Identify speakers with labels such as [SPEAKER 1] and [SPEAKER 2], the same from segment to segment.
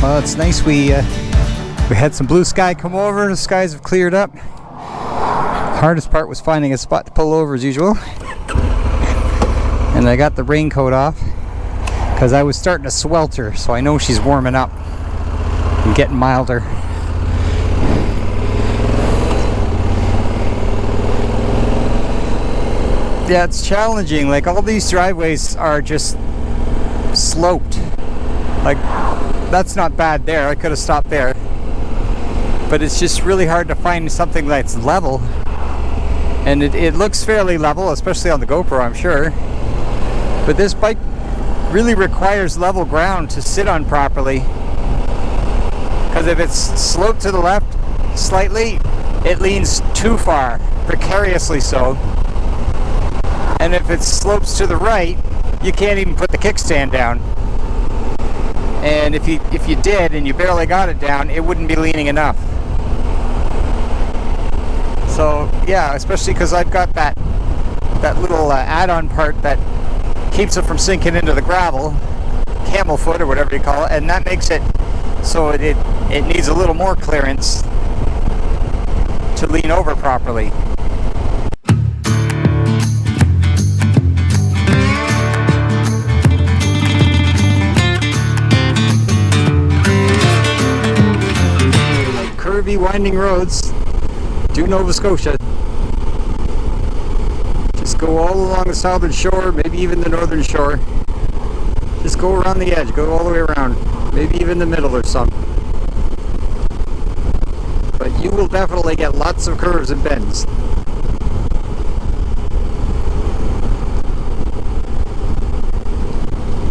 [SPEAKER 1] Well, it's nice we had some blue sky come over. The skies have cleared up. Hardest part was finding a spot to pull over as usual. And I got the raincoat off because I was starting to swelter, so I know she's warming up and getting milder. Yeah, it's challenging. Like, all these driveways are just sloped. Like, that's not bad there. I could have stopped there. But it's just really hard to find something that's level. And it looks fairly level, especially on the GoPro, I'm sure. But this bike really requires level ground to sit on properly. Because if it's sloped to the left slightly, it leans too far, precariously so. And if it slopes to the right, you can't even put the kickstand down. And if you did and you barely got it down, it wouldn't be leaning enough. So yeah, especially because I've got that little add-on part that keeps it from sinking into the gravel, camel foot or whatever you call it, and that makes it so it needs a little more clearance to lean over properly. Curvy, winding roads, do Nova Scotia. Just go all along the southern shore, maybe even the northern shore. Just go around the edge, go all the way around, maybe even the middle or something. But you will definitely get lots of curves and bends.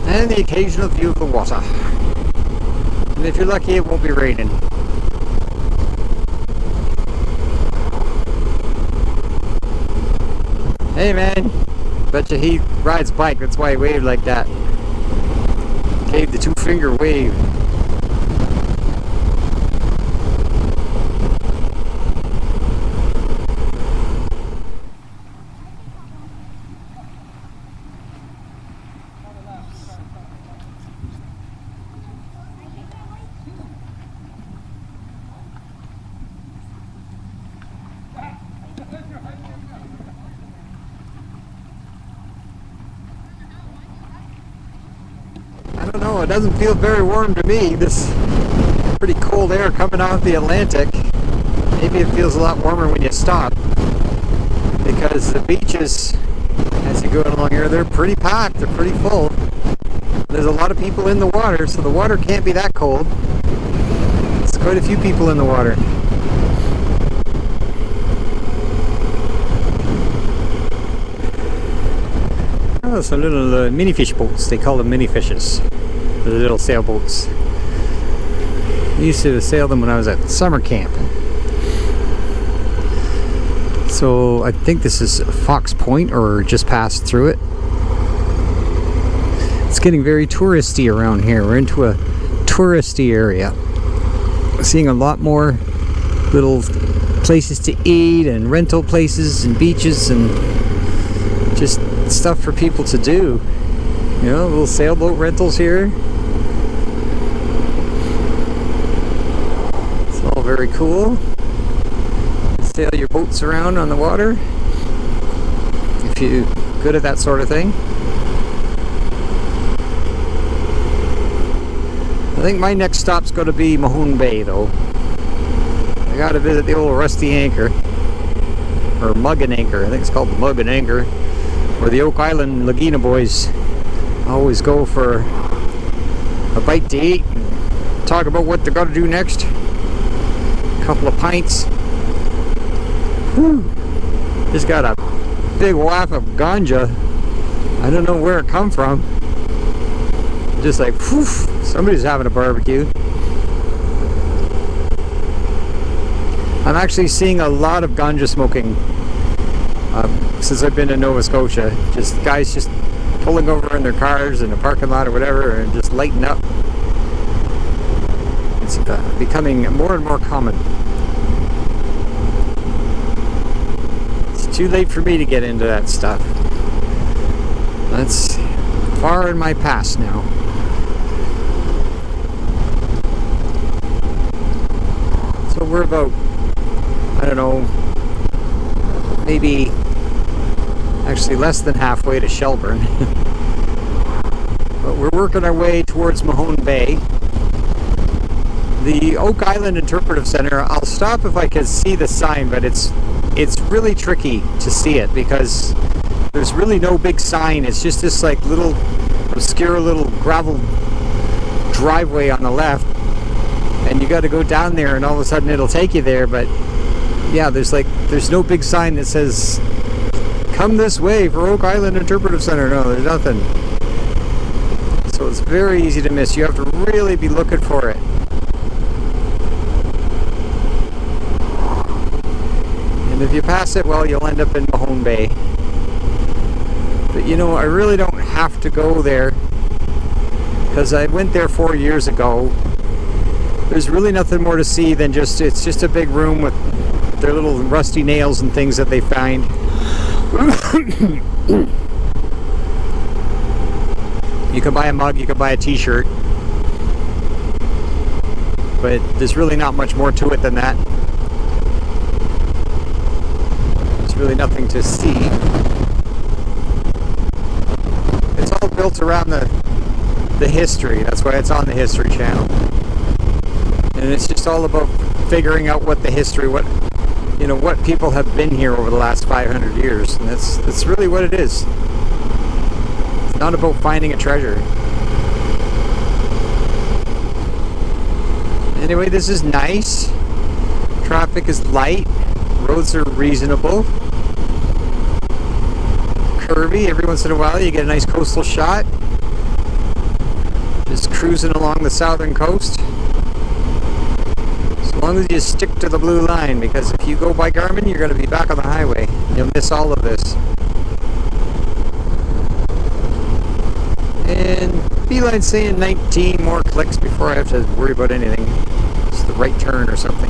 [SPEAKER 1] And the occasional view of the water. And if you're lucky, it won't be raining. Hey man, betcha he rides bike, that's why he waved like that. Gave the 2-finger wave. I don't know, it doesn't feel very warm to me. This pretty cold air coming off the Atlantic. Maybe it feels a lot warmer when you stop, because the beaches, as you go along here, they're pretty packed, they're pretty full. There's a lot of people in the water, so the water can't be that cold. There's quite a few people in the water. Oh, some little mini fish boats. They call them mini fishes. The little sailboats. I used to sail them when I was at summer camp. So I think this is Fox Point, or just passed through it. It's getting very touristy around here. We're into a touristy area. Seeing a lot more little places to eat and rental places and beaches and just stuff for people to do. You know, little sailboat rentals here. It's all very cool. Sail your boats around on the water if you're good at that sort of thing. I think my next stop's going to be Mahone Bay, though. I got to visit the old Rusty Anchor, or Mug and Anchor. I think it's called the Mug and Anchor, where the Oak Island Laguna boys always go for a bite to eat and talk about what they're going to do next. A couple of pints. Whew. Just got a big whack of ganja. I don't know where it come from. Just like, whew, somebody's having a barbecue. I'm actually seeing a lot of ganja smoking since I've been in Nova Scotia. Just guys just pulling over in their cars in a parking lot or whatever and just lighting up. It's becoming more and more common. It's too late for me to get into that stuff. That's far in my past now. we're about, I don't know, maybe actually less than halfway to Shelburne. But we're working our way towards Mahone Bay. The Oak Island Interpretive Center, I'll stop if I can see the sign, but it's really tricky to see it because there's really no big sign. It's just this like little obscure little gravel driveway on the left, and you got to go down there and all of a sudden it'll take you there. But yeah, there's no big sign that says come this way for Oak Island Interpretive Center. No, there's nothing. So it's very easy to miss. You have to really be looking for it. And if you pass it, well, you'll end up in Mahone Bay. But you know, I really don't have to go there because I went there 4 years ago. There's really nothing more to see than it's just a big room with their little rusty nails and things that they find. You can buy a mug, you can buy a t-shirt, but there's really not much more to it than that. There's really nothing to see. It's all built around the history. That's why it's on the History Channel. And it's just all about figuring out what the history, what people have been here over the last 500 years. And that's really what it is. It's not about finding a treasure. Anyway, this is nice. Traffic is light. Roads are reasonable. Curvy. Every once in a while you get a nice coastal shot. Just cruising along the southern coast. As long as you stick to the blue line, because if you go by Garmin, you're going to be back on the highway. You'll miss all of this. And Beeline's saying 19 more clicks before I have to worry about anything. It's the right turn or something.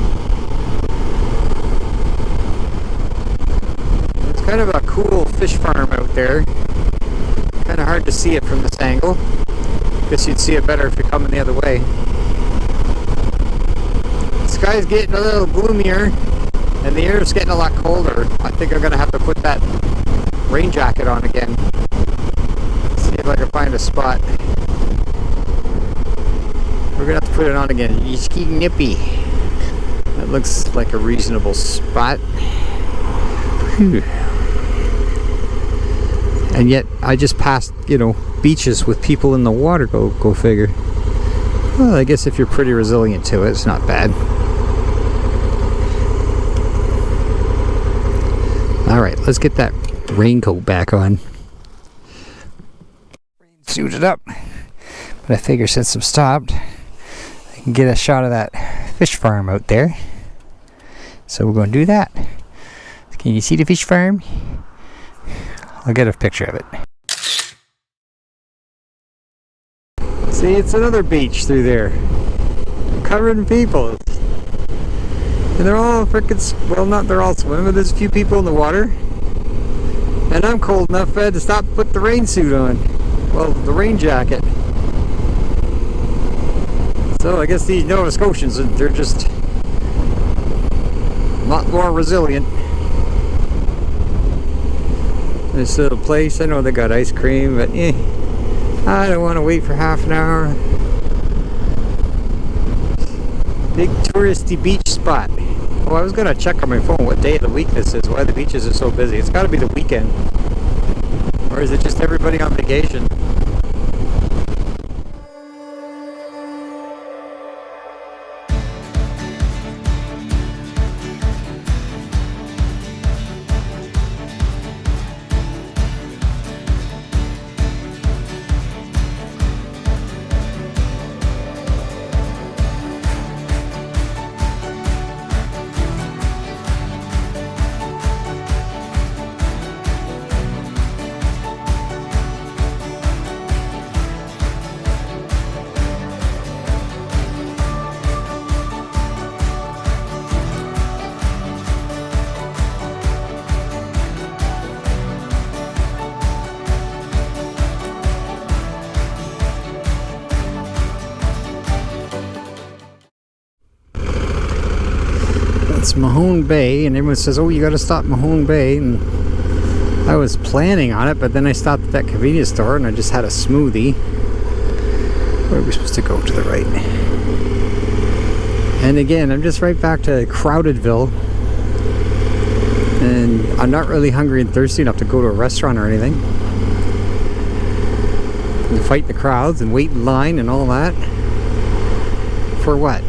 [SPEAKER 1] It's kind of a cool fish farm out there. Kind of hard to see it from this angle. Guess you'd see it better if you're coming the other way. The sky's getting a little gloomier and the air's getting a lot colder. I think I'm going to have to put that rain jacket on again. See if I can find a spot. We're going to have to put it on again. It's getting nippy. That looks like a reasonable spot. Whew. And yet I just passed, beaches with people in the water. Go figure. Well, I guess if you're pretty resilient to it, it's not bad. Alright, let's get that raincoat back on. Suited up. But I figure since I'm stopped, I can get a shot of that fish farm out there. So we're going to do that. Can you see the fish farm? I'll get a picture of it. See, it's another beach through there. Covered in people. And they're all frickin', well, not they're all swimming, but there's a few people in the water. And I'm cold enough I had to stop and put the rain suit on. Well, the rain jacket. So I guess these Nova Scotians, they're just a lot more resilient. This little place, I know they got ice cream, but I don't want to wait for half an hour. Big touristy beach spot. Oh, I was going to check on my phone what day of the week this is, why the beaches are so busy. It's got to be the weekend. Or is it just everybody on vacation? It's Mahone Bay, and everyone says, oh, you gotta stop Mahone Bay, and I was planning on it, but then I stopped at that convenience store and I just had a smoothie. Where are we supposed to go? To the right. And again, I'm just right back to Crowdedville, and I'm not really hungry and thirsty enough to go to a restaurant or anything. And fight the crowds and wait in line and all that. For what?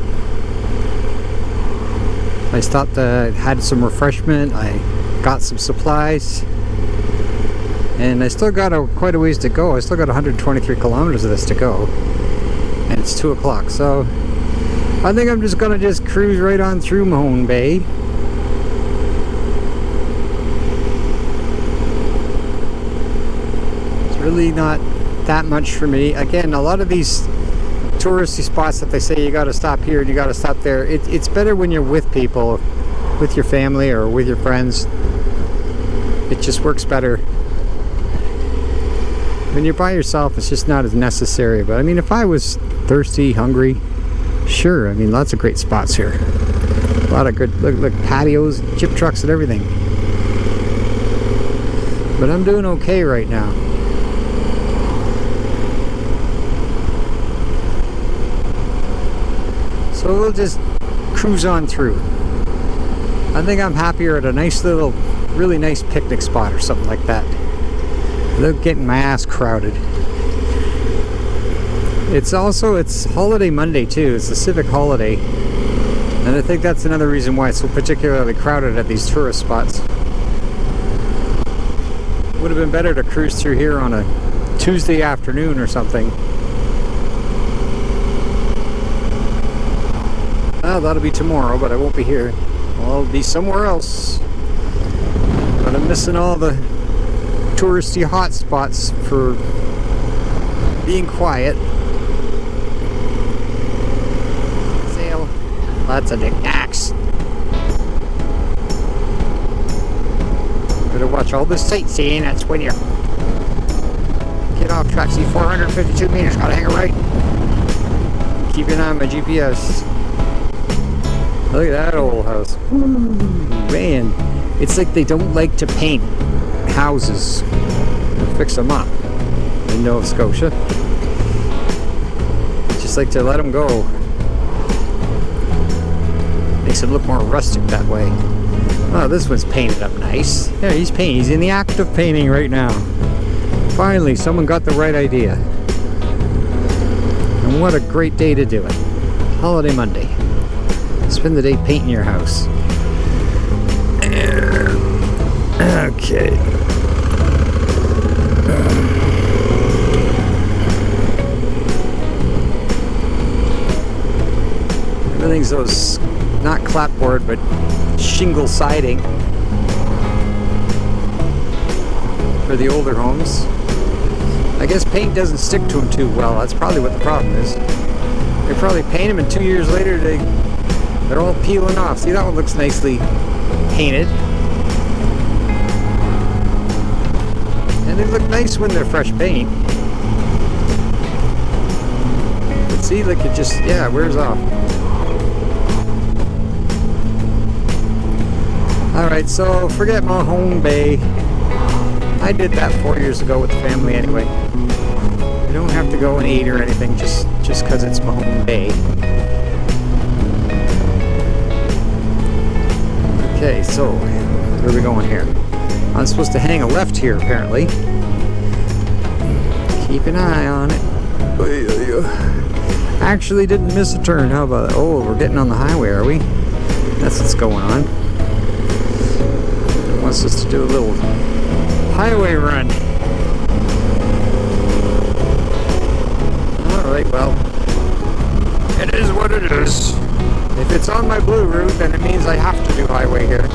[SPEAKER 1] I stopped, had some refreshment, I got some supplies, and I still got quite a ways to go. I still got 123 kilometers of this to go, and it's 2 o'clock, so I think I'm just gonna cruise right on through Mahone Bay. It's really not that much for me. Again, a lot of these touristy spots that they say you gotta stop here and you gotta stop there, it's better when you're with people, with your family or with your friends. It just works better. When you're by yourself, it's just not as necessary. But I mean, if I was thirsty, hungry, sure. I mean, lots of great spots here. A lot of good, look, patios, chip trucks and everything. But I'm doing okay right now. So we'll just cruise on through. I think I'm happier at a nice little, really nice picnic spot or something like that. Without getting my ass crowded. It's holiday Monday too. It's a civic holiday. And I think that's another reason why it's so particularly crowded at these tourist spots. Would have been better to cruise through here on a Tuesday afternoon or something. Well, that'll be tomorrow, but I won't be here. I'll be somewhere else. But I'm missing all the touristy hot spots for being quiet. Sale. Lots of knickknacks. Better watch all this sightseeing. That's when you get off track. See, 452 meters. Gotta hang it right. Keep an eye on my GPS. Look at that old house. Ooh, man. It's like they don't like to paint houses and fix them up in Nova Scotia. Just like to let them go. Makes it look more rustic that way. Oh, this one's painted up nice. Yeah, he's painting. He's in the act of painting right now. Finally, someone got the right idea. And what a great day to do it. Holiday Monday. Spend the day painting your house. Okay. Everything's those, not clapboard, but shingle siding for the older homes. I guess paint doesn't stick to them too well. That's probably what the problem is. They probably paint them and 2 years later they're all peeling off. See, that one looks nicely painted. And they look nice when they're fresh paint. But see, like it just, yeah, it wears off. Alright, so forget Mahone Bay. I did that 4 years ago with the family anyway. You don't have to go and eat or anything just because it's Mahone Bay. Okay, so where are we going here? I'm supposed to hang a left here, apparently. Keep an eye on it. Actually didn't miss a turn. How about that? Oh, we're getting on the highway, are we? That's what's going on. It wants us to do a little highway run. Alright, well, it is what it is. If it's on my blue route, then it means I have to do highway here.